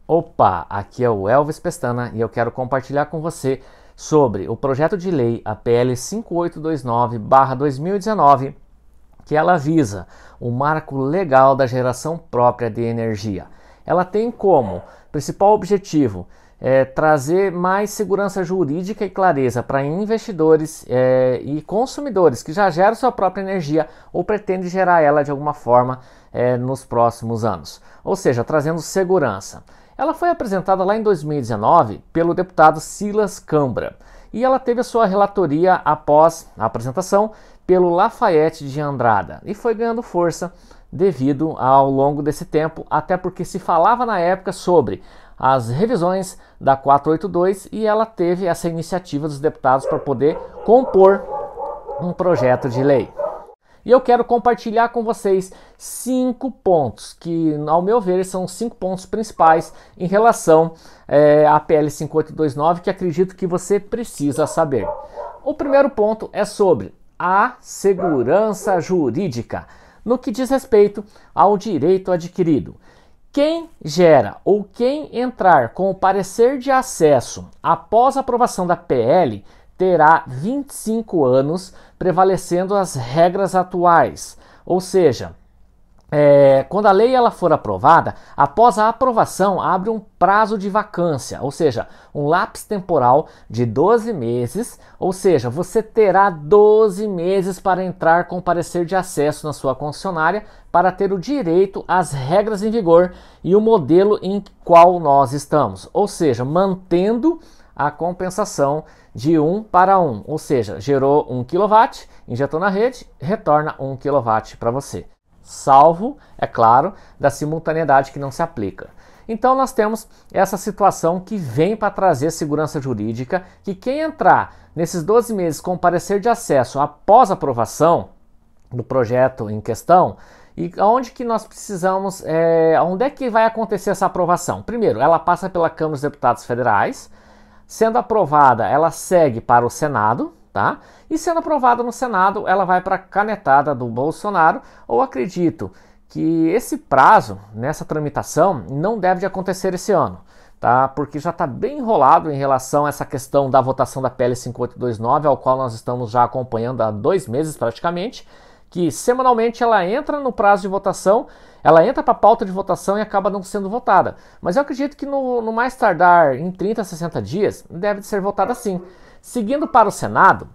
Opa, aqui é o Elvis Pestana e eu quero compartilhar com você sobre o projeto de lei APL 5829/2019, que ela visa o marco legal da geração própria de energia. Ela tem como principal objetivo trazer mais segurança jurídica e clareza para investidores e consumidores que já geram sua própria energia ou pretendem gerar ela de alguma forma nos próximos anos. Ou seja, trazendo segurança. Ela foi apresentada lá em 2019 pelo deputado Silas Câmara e ela teve a sua relatoria após a apresentação pelo Lafayette de Andrada e foi ganhando força devido ao longo desse tempo, até porque se falava na época sobre as revisões da 482 e ela teve essa iniciativa dos deputados para poder compor um projeto de lei. E eu quero compartilhar com vocês 5 pontos, que ao meu ver são 5 pontos principais em relação à PL 5829, que acredito que você precisa saber. O primeiro ponto é sobre a segurança jurídica, no que diz respeito ao direito adquirido. Quem gera ou quem entrar com o parecer de acesso após a aprovação da PL terá 25 anos, prevalecendo as regras atuais. Ou seja, quando a lei ela for aprovada, após a aprovação abre um prazo de vacância, ou seja, um lapso temporal de 12 meses, ou seja, você terá 12 meses para entrar com parecer de acesso na sua concessionária para ter o direito às regras em vigor e o modelo em qual nós estamos, ou seja, mantendo a compensação de 1 para 1, ou seja, gerou 1 kW, injetou na rede, retorna 1 kW para você. Salvo, é claro, da simultaneidade que não se aplica. Então nós temos essa situação que vem para trazer segurança jurídica, que quem entrar nesses 12 meses com parecer de acesso após a aprovação do projeto em questão, e onde que nós precisamos, onde é que vai acontecer essa aprovação? Primeiro, ela passa pela Câmara dos Deputados Federais. Sendo aprovada, ela segue para o Senado, tá? E sendo aprovada no Senado, ela vai para a canetada do Bolsonaro, ou acredito que esse prazo nessa tramitação não deve de acontecer esse ano, tá? Porque já está bem enrolado em relação a essa questão da votação da PL 5829, ao qual nós estamos já acompanhando há 2 meses praticamente, que semanalmente ela entra no prazo de votação, ela entra para a pauta de votação e acaba não sendo votada. Mas eu acredito que no mais tardar em 30 a 60 dias deve ser votada sim. Seguindo para o Senado,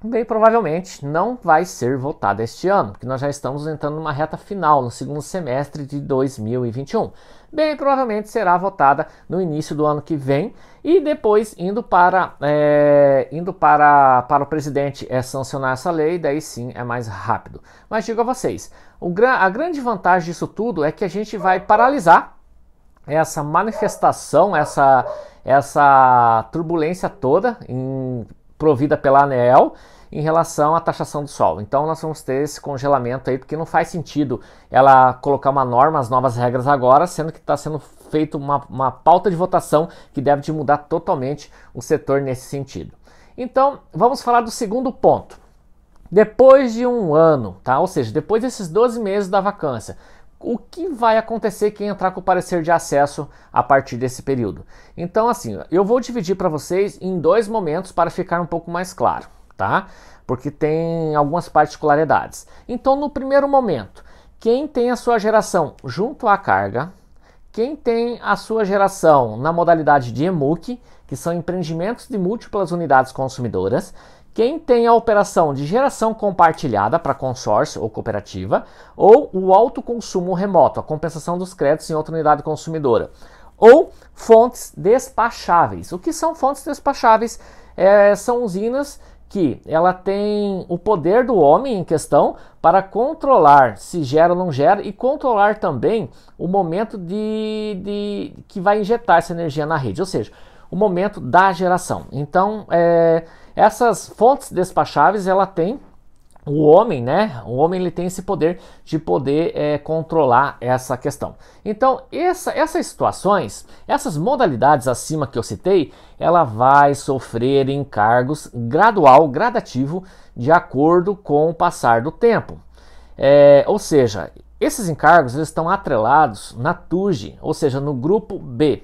bem provavelmente não vai ser votada este ano, porque nós já estamos entrando numa reta final, no segundo semestre de 2021. Bem provavelmente será votada no início do ano que vem e depois indo para o presidente sancionar essa lei, daí sim é mais rápido. Mas digo a vocês, a grande vantagem disso tudo é que a gente vai paralisar essa manifestação, essa turbulência toda provida pela ANEEL em relação à taxação do solo. Então nós vamos ter esse congelamento aí, porque não faz sentido ela colocar uma norma, as novas regras agora, sendo que está sendo feita uma pauta de votação que deve de mudar totalmente o setor nesse sentido. Então vamos falar do segundo ponto. Depois de um ano, tá? Ou seja, depois desses 12 meses da vacância, o que vai acontecer quem entrar com o parecer de acesso a partir desse período? Então assim, eu vou dividir para vocês em 2 momentos para ficar um pouco mais claro, tá? Porque tem algumas particularidades. Então no primeiro momento, quem tem a sua geração junto à carga, quem tem a sua geração na modalidade de EMUC, que são empreendimentos de múltiplas unidades consumidoras, quem tem a operação de geração compartilhada para consórcio ou cooperativa, ou o autoconsumo remoto, a compensação dos créditos em outra unidade consumidora, ou fontes despacháveis. O que são fontes despacháveis? São usinas que ela tem o poder do homem em questão para controlar se gera ou não gera e controlar também o momento que vai injetar essa energia na rede, ou seja, o momento da geração. Então, essas fontes despacháveis, ela tem o homem, né? O homem ele tem esse poder de poder controlar essa questão. Então, essas situações, essas modalidades acima que eu citei, ela vai sofrer encargos gradativo, de acordo com o passar do tempo. Ou seja, esses encargos eles estão atrelados na TUG, ou seja, no grupo B,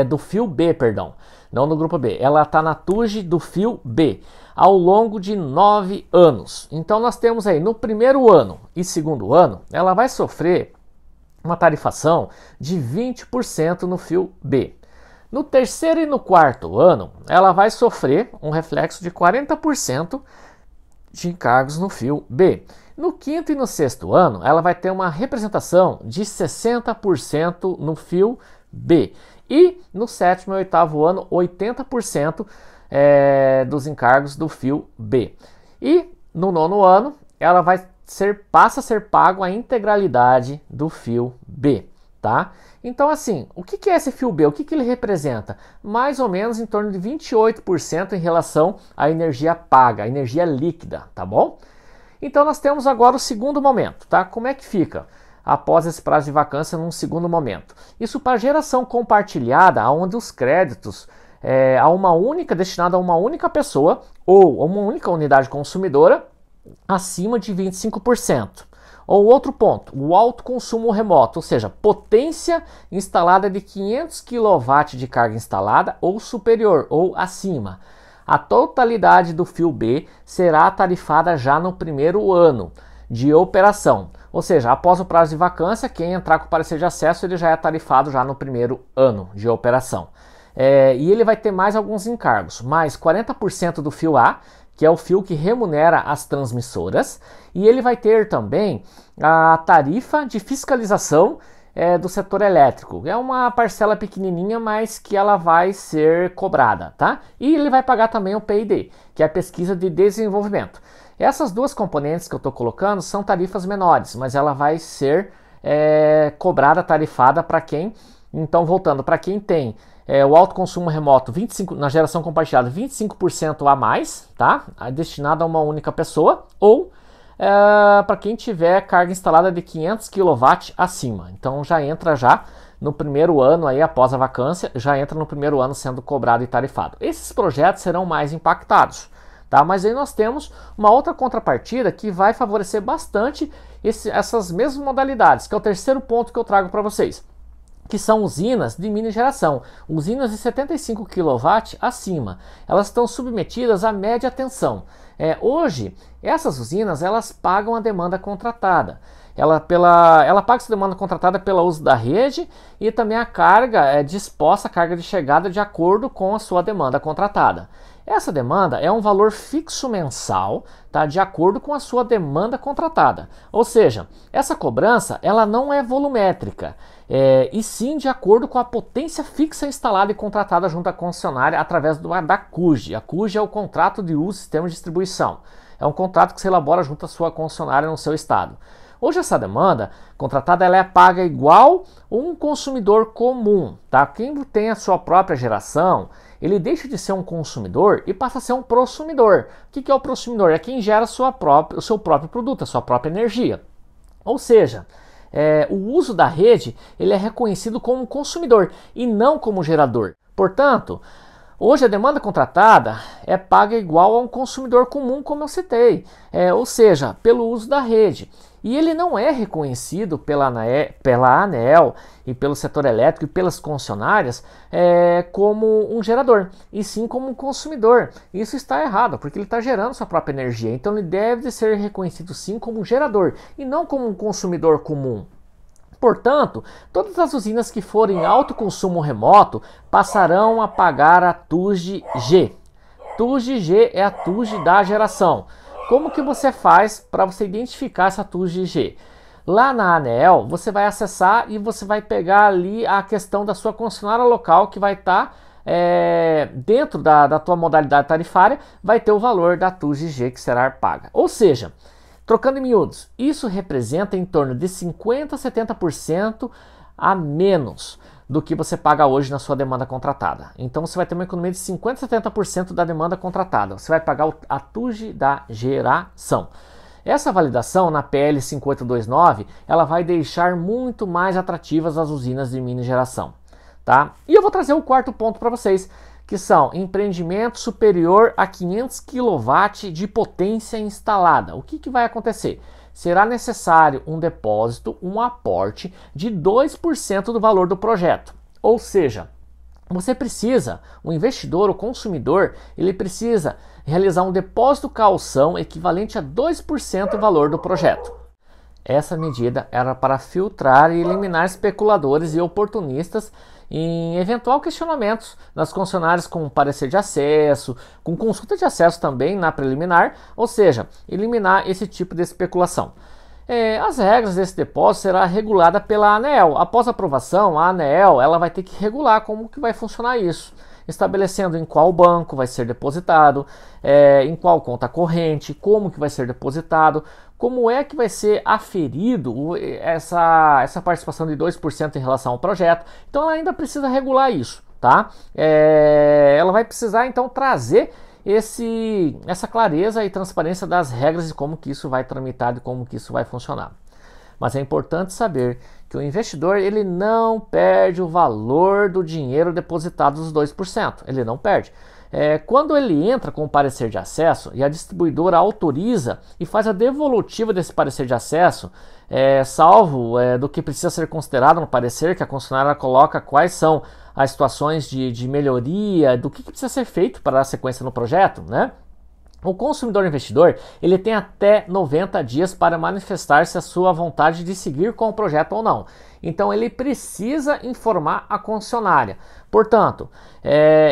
do fio B, perdão, não no grupo B, ela está na TUG do fio B, ao longo de 9 anos. Então nós temos aí no primeiro ano e segundo ano, ela vai sofrer uma tarifação de 20% no fio B. No terceiro e no quarto ano, ela vai sofrer um reflexo de 40% de encargos no fio B. No quinto e no sexto ano, ela vai ter uma representação de 60% no fio B. E no sétimo e oitavo ano, 80% dos encargos do fio B. E no nono ano, ela passa a ser pago a integralidade do fio B, tá? Então assim, o que é esse fio B? O que ele representa? Mais ou menos em torno de 28% em relação à energia paga, a energia líquida, tá bom? Então nós temos agora o segundo momento, tá? Como é que fica após esse prazo de vacância num segundo momento? Isso para geração compartilhada, onde os créditos destinados a uma única pessoa ou a uma única unidade consumidora acima de 25%. Ou outro ponto, o alto consumo remoto, ou seja, potência instalada de 500 kW de carga instalada ou superior ou acima. A totalidade do fio B será tarifada já no primeiro ano de operação. Ou seja, após o prazo de vacância, quem entrar com o parecer de acesso ele já é tarifado já no primeiro ano de operação. E ele vai ter mais alguns encargos, mais 40% do fio A, que é o fio que remunera as transmissoras, e ele vai ter também a tarifa de fiscalização do setor elétrico. É uma parcela pequenininha, mas que ela vai ser cobrada, tá? E ele vai pagar também o P&D, que é a pesquisa de desenvolvimento. Essas duas componentes que eu estou colocando são tarifas menores, mas ela vai ser cobrada, tarifada para quem... Então, voltando, para quem tem o alto consumo remoto 25, na geração compartilhada 25% a mais, tá? Destinado a uma única pessoa, ou para quem tiver carga instalada de 500 kW acima. Então já entra já no primeiro ano, aí, após a vacância, já entra no primeiro ano sendo cobrado e tarifado. Esses projetos serão mais impactados, tá? Mas aí nós temos uma outra contrapartida que vai favorecer bastante essas mesmas modalidades, que é o terceiro ponto que eu trago para vocês, que são usinas de mini geração, usinas de 75 kW acima. Elas estão submetidas à média tensão. Hoje, essas usinas elas pagam a demanda contratada. Ela paga essa demanda contratada pelo uso da rede e também a carga disposta, a carga de chegada de acordo com a sua demanda contratada. Essa demanda é um valor fixo mensal, tá, de acordo com a sua demanda contratada. Ou seja, essa cobrança ela não é volumétrica, e sim de acordo com a potência fixa instalada e contratada junto à concessionária através da CUG. A CUG é o contrato de uso e sistema de distribuição. É um contrato que se elabora junto à sua concessionária no seu estado. Hoje essa demanda contratada ela é paga igual um consumidor comum, tá? Quem tem a sua própria geração, ele deixa de ser um consumidor e passa a ser um prosumidor. O que é o prosumidor? É quem gera o seu próprio produto, a sua própria energia. Ou seja, o uso da rede ele é reconhecido como consumidor e não como gerador. Portanto, hoje a demanda contratada é paga igual a um consumidor comum, como eu citei, ou seja, pelo uso da rede. E ele não é reconhecido pela ANEEL e pelo setor elétrico e pelas concessionárias como um gerador, e sim como um consumidor. Isso está errado, porque ele está gerando sua própria energia. Então ele deve ser reconhecido sim como um gerador e não como um consumidor comum. Portanto, todas as usinas que forem alto consumo remoto passarão a pagar a TUG-G. TUG-G é a TUG da geração. Como que você faz para você identificar essa TUG-G? Lá na ANEEL, você vai acessar e você vai pegar ali a questão da sua concessionária local, que vai estar dentro da tua modalidade tarifária, vai ter o valor da TUG-G que será paga. Ou seja, trocando em miúdos, isso representa em torno de 50% a 70% a menos do que você paga hoje na sua demanda contratada. Então você vai ter uma economia de 50% a 70% da demanda contratada. Você vai pagar a TUG da geração. Essa validação na PL 5829, ela vai deixar muito mais atrativas as usinas de mini geração, tá? E eu vou trazer o quarto ponto para vocês, que são empreendimento superior a 500 kW de potência instalada. O que vai acontecer? será necessário um depósito, um aporte de 2% do valor do projeto. Ou seja, você precisa, o investidor, o consumidor, ele precisa realizar um depósito calção equivalente a 2% do valor do projeto. Essa medida era para filtrar e eliminar especuladores e oportunistas em eventual questionamentos nas concessionárias com parecer de acesso, com consulta de acesso também na preliminar, ou seja, eliminar esse tipo de especulação. As regras desse depósito será regulada pela ANEEL. Após a aprovação, a ANEEL ela vai ter que regular como que vai funcionar isso, estabelecendo em qual banco vai ser depositado, em qual conta corrente, como que vai ser depositado, como é que vai ser aferido essa participação de 2% em relação ao projeto. Então ela ainda precisa regular isso, tá? Ela vai precisar então trazer essa clareza e transparência das regras de como que isso vai tramitar, de como que isso vai funcionar. Mas é importante saber que o investidor ele não perde o valor do dinheiro depositado dos 2%. Ele não perde. Quando ele entra com o parecer de acesso e a distribuidora autoriza e faz a devolutiva desse parecer de acesso, salvo do que precisa ser considerado no parecer, que a concessionária coloca quais são as situações de melhoria, do que precisa ser feito para a sequência no projeto, né? O consumidor investidor ele tem até 90 dias para manifestar-se a sua vontade de seguir com o projeto ou não. Então ele precisa informar a concessionária. Portanto,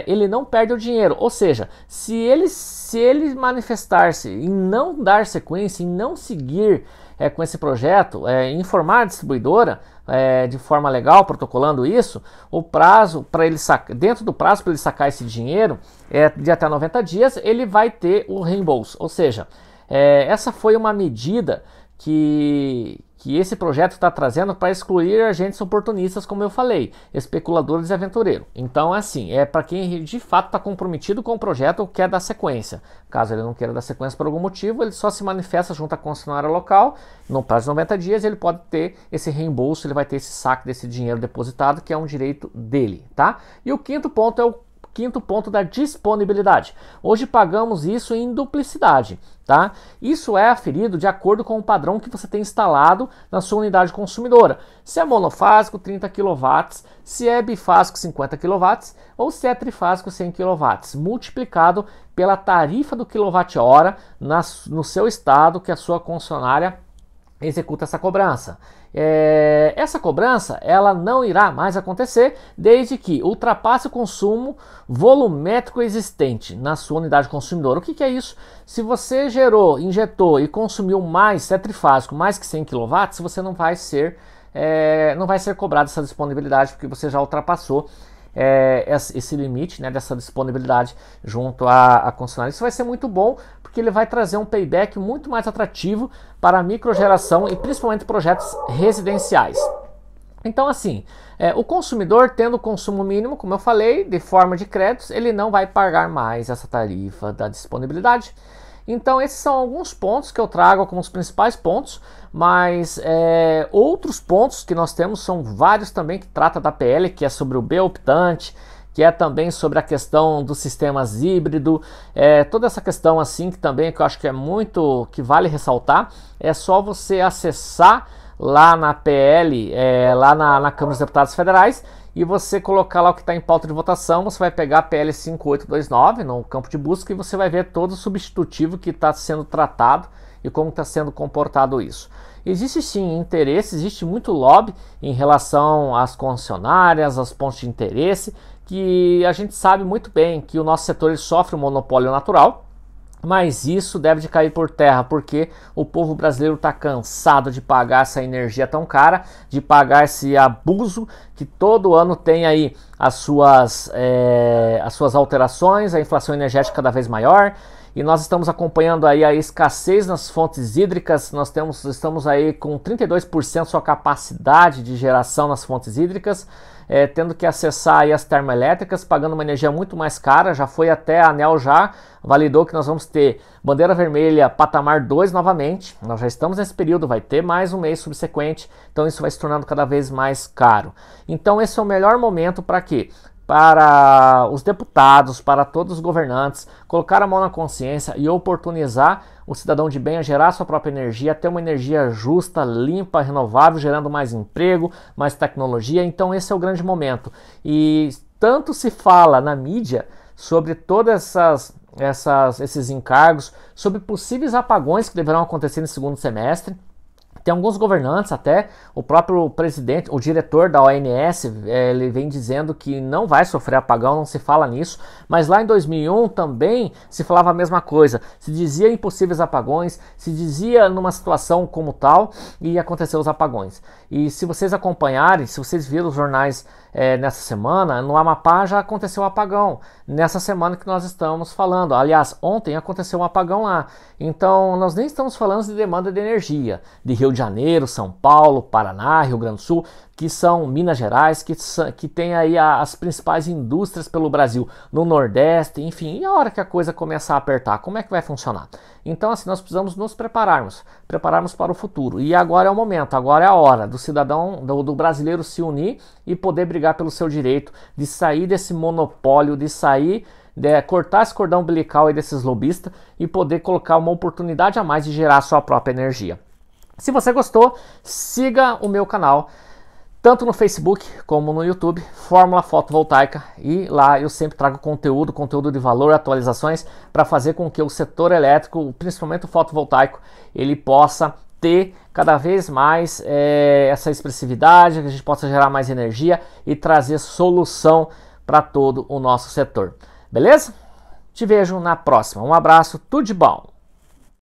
ele não perde o dinheiro. Ou seja, se ele manifestar-se em não dar sequência, em não seguir com esse projeto, informar a distribuidora de forma legal, protocolando isso, o prazo para ele sacar, dentro do prazo para ele sacar esse dinheiro de até 90 dias, ele vai ter o reembolso. Ou seja, essa foi uma medida que esse projeto está trazendo para excluir agentes oportunistas, como eu falei, especuladores e aventureiros. Então, assim, para quem de fato está comprometido com o projeto ou quer dar sequência. Caso ele não queira dar sequência por algum motivo, ele só se manifesta junto à concessionária local. No prazo de 90 dias, ele pode ter esse reembolso, ele vai ter esse saque desse dinheiro depositado, que é um direito dele, tá? E o quinto ponto é o quinto ponto da disponibilidade. Hoje pagamos isso em duplicidade, tá? Isso é aferido de acordo com o padrão que você tem instalado na sua unidade consumidora. Se é monofásico, 30 kW, se é bifásico, 50 kW, ou se é trifásico, 100 kW, multiplicado pela tarifa do quilowatt-hora no seu estado que a sua concessionária executa essa cobrança. Essa cobrança ela não irá mais acontecer desde que ultrapasse o consumo volumétrico existente na sua unidade consumidora. O que é isso? Se você injetou e consumiu mais, se é trifásico, mais que 100 kW, você não vai ser cobrado essa disponibilidade, porque você já ultrapassou esse limite, né, dessa disponibilidade junto à concessionária. Isso vai ser muito bom, porque ele vai trazer um payback muito mais atrativo para a microgeração e principalmente projetos residenciais. Então, assim, o consumidor tendo consumo mínimo, como eu falei, de forma de créditos, ele não vai pagar mais essa tarifa da disponibilidade. Então esses são alguns pontos que eu trago como os principais pontos, mas outros pontos que nós temos são vários também que trata da PL, que é sobre o B-optante, que é também sobre a questão dos sistemas híbrido, toda essa questão assim que também que eu acho que é muito, que vale ressaltar, é só você acessar lá na PL, lá na Câmara dos Deputados Federais, e você colocar lá o que está em pauta de votação, você vai pegar a PL 5829 no campo de busca e você vai ver todo o substitutivo que está sendo tratado e como está sendo comportado isso. Existe sim interesse, existe muito lobby em relação às concessionárias, aos pontos de interesse, que a gente sabe muito bem que o nosso setor ele sofre um monopólio natural, mas isso deve de cair por terra, porque o povo brasileiro está cansado de pagar essa energia tão cara, de pagar esse abuso que todo ano tem aí as suas alterações, a inflação energética cada vez maior, e nós estamos acompanhando aí a escassez nas fontes hídricas. Estamos aí com 32% sua capacidade de geração nas fontes hídricas, tendo que acessar aí as termoelétricas, pagando uma energia muito mais cara. Já foi até a ANEEL já validou que nós vamos ter bandeira vermelha patamar 2 novamente. Nós já estamos nesse período, vai ter mais um mês subsequente, então isso vai se tornando cada vez mais caro. Então esse é o melhor momento para quê? para os deputados, para todos os governantes, colocar a mão na consciência e oportunizar o cidadão de bem a gerar sua própria energia, ter uma energia justa, limpa, renovável, gerando mais emprego, mais tecnologia. Então esse é o grande momento. E tanto se fala na mídia sobre todas esses encargos, sobre possíveis apagões que deverão acontecer no segundo semestre. Tem alguns governantes, até o próprio presidente, o diretor da ONS, ele vem dizendo que não vai sofrer apagão, não se fala nisso, mas lá em 2001 também se falava a mesma coisa, se dizia impossíveis apagões, se dizia numa situação como tal e aconteceu os apagões. E se vocês acompanharem, se vocês viram os jornais nessa semana, no Amapá já aconteceu um apagão, nessa semana que nós estamos falando, aliás, ontem aconteceu um apagão lá. Então nós nem estamos falando de demanda de energia, de Rio de Janeiro, São Paulo, Paraná, Rio Grande do Sul, que são Minas Gerais, que tem aí as principais indústrias pelo Brasil, no Nordeste, enfim, e a hora que a coisa começar a apertar, como é que vai funcionar? Então assim, nós precisamos nos prepararmos para o futuro, e agora é o momento, agora é a hora do cidadão, do brasileiro se unir e poder brigar pelo seu direito, de sair desse monopólio, de sair, cortar esse cordão umbilical aí desses lobistas e poder colocar uma oportunidade a mais de gerar a sua própria energia. Se você gostou, siga o meu canal, tanto no Facebook como no YouTube, Fórmula Fotovoltaica, e lá eu sempre trago conteúdo de valor, atualizações, para fazer com que o setor elétrico, principalmente o fotovoltaico, ele possa ter cada vez mais essa expressividade, que a gente possa gerar mais energia e trazer solução para todo o nosso setor. Beleza? Te vejo na próxima. Um abraço, tudo de bom!